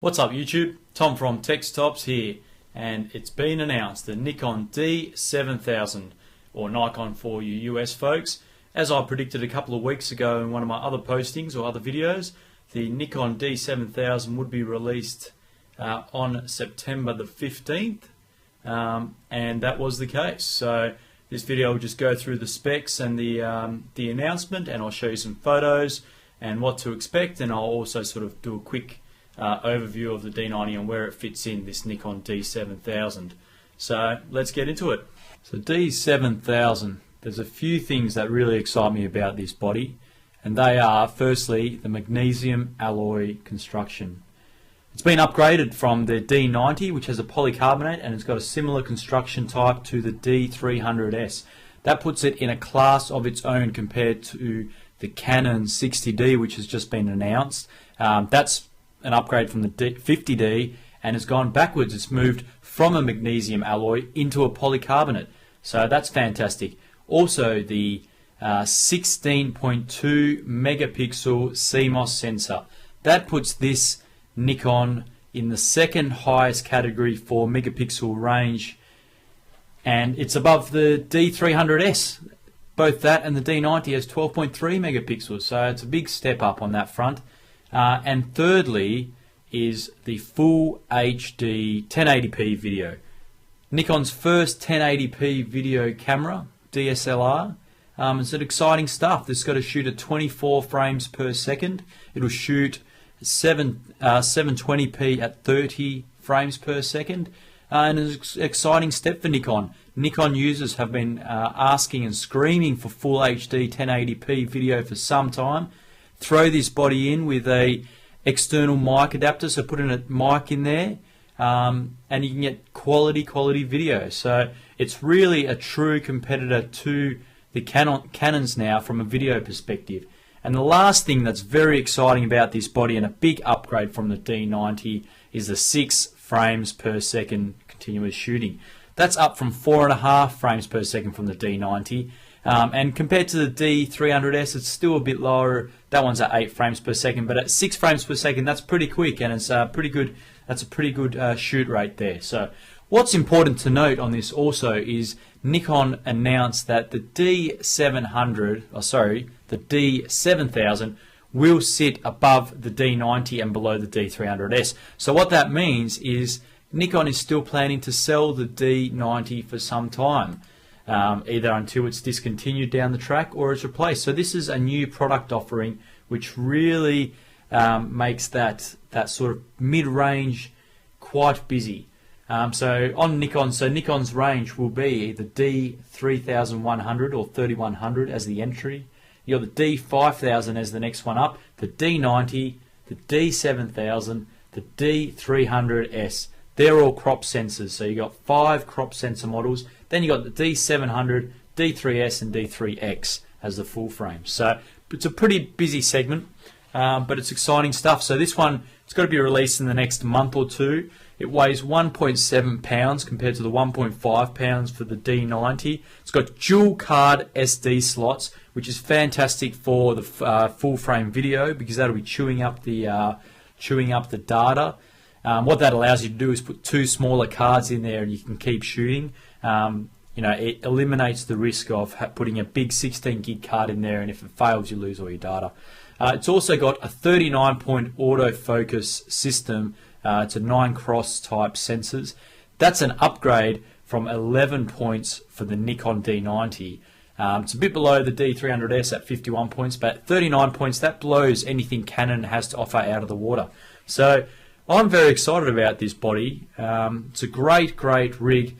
What's up YouTube? Tom from Textops here, and it's been announced the Nikon D7000, or Nikon for you US folks. As I predicted a couple of weeks ago in one of my other postings or other videos, the Nikon D7000 would be released on September the 15th, and that was the case. So this video will just go through the specs and the announcement, and I'll show you some photos and what to expect, and I'll also sort of do a quick overview of the D90 and where it fits in this Nikon D7000. So let's get into it. So D7000, there's a few things that really excite me about this body, and they are firstly the magnesium alloy construction. It's been upgraded from the D90, which has a polycarbonate, and it's got a similar construction type to the D300s. That puts it in a class of its own compared to the Canon 60D, which has just been announced. That's an upgrade from the 50D, and has gone backwards. It's moved from a magnesium alloy into a polycarbonate, so that's fantastic. Also, the 16.2 megapixel CMOS sensor, that puts this Nikon in the second highest category for megapixel range, and it's above the D300s. Both that and the D90 has 12.3 megapixels, so it's a big step up on that front. And thirdly is the full HD 1080p video. Nikon's first 1080p video camera, DSLR. It's an exciting stuff. It's got to shoot at 24 frames per second. It'll shoot 720p at 30 frames per second. And it's an exciting step for Nikon. Nikon users have been asking and screaming for full HD 1080p video for some time. Throw this body in with a external mic adapter, so put in a mic in there, and you can get quality video. So it's really a true competitor to the Canons now from a video perspective. And the last thing that's very exciting about this body, and a big upgrade from the D90, is the 6 frames per second continuous shooting. That's up from 4.5 frames per second from the D90. And compared to the D300s, it's still a bit lower. That one's at 8 frames per second, but at 6 frames per second, that's pretty quick, and it's pretty good. That's a pretty good shoot rate there. So, what's important to note on this also is Nikon announced that the D7000 will sit above the D90 and below the D300s. So what that means is Nikon is still planning to sell the D90 for some time. Either until it's discontinued down the track or it's replaced. So this is a new product offering which really makes that sort of mid-range quite busy. So on Nikon, Nikon's range will be the D3100 or 3100 as the entry. You got the D5000 as the next one up, the D90, the D7000, the D300s. They're all crop sensors, so you got 5 crop sensor models. Then you got the D700, D3S, and D3X as the full frame. So it's a pretty busy segment, but it's exciting stuff. So this one, it's got to be released in the next month or two. It weighs 1.7 pounds compared to the 1.5 pounds for the D90. It's got dual card SD slots, which is fantastic for the full frame video because that'll be chewing up the data. What that allows you to do is put 2 smaller cards in there and you can keep shooting. It eliminates the risk of putting a big 16 gig card in there, and if it fails you lose all your data. It's also got a 39-point autofocus system to 9 cross type sensors. That's an upgrade from 11 points for the Nikon D90. It's a bit below the D300s at 51 points, but 39 points, that blows anything Canon has to offer out of the water. So I'm very excited about this body. It's a great rig.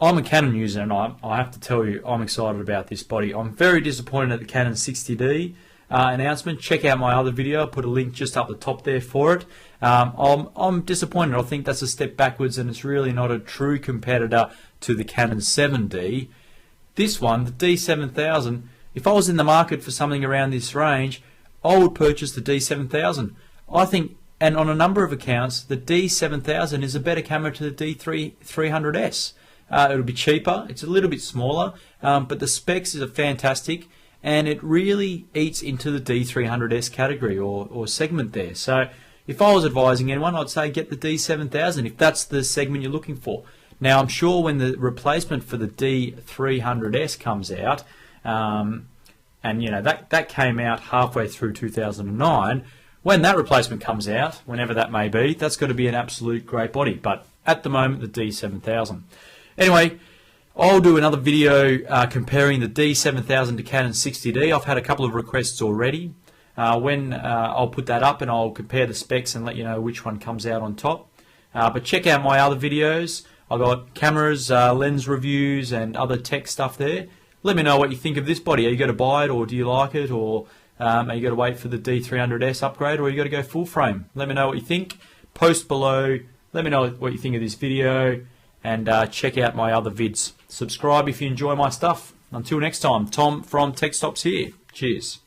I'm a Canon user, and I have to tell you, I'm excited about this body. I'm very disappointed at the Canon 60D announcement. Check out my other video. I'll put a link just up the top there for it. I'm disappointed. I think that's a step backwards, and it's really not a true competitor to the Canon 7D. This one, the D7000, if I was in the market for something around this range, I would purchase the D7000. I think, and on a number of accounts, the D7000 is a better camera to the D300s. It'll be cheaper, it's a little bit smaller, but the specs are fantastic, and it really eats into the D300s category or segment there. So if I was advising anyone, I'd say get the D7000 if that's the segment you're looking for. Now, I'm sure when the replacement for the D300s comes out, and you know that came out halfway through 2009, when that replacement comes out, whenever that may be, that's got to be an absolute great body. But at the moment, the D7000. Anyway, I'll do another video comparing the D7000 to Canon 60D. I've had a couple of requests already. I'll put that up and I'll compare the specs and let you know which one comes out on top. But check out my other videos. I've got cameras, lens reviews and other tech stuff there. Let me know what you think of this body. Are you going to buy it, or do you like it, or are you going to wait for the D300s upgrade, or are you going to go full frame? Let me know what you think. Post below. Let me know what you think of this video, and check out my other vids. Subscribe if you enjoy my stuff. Until next time, Tom from TechStops here. Cheers.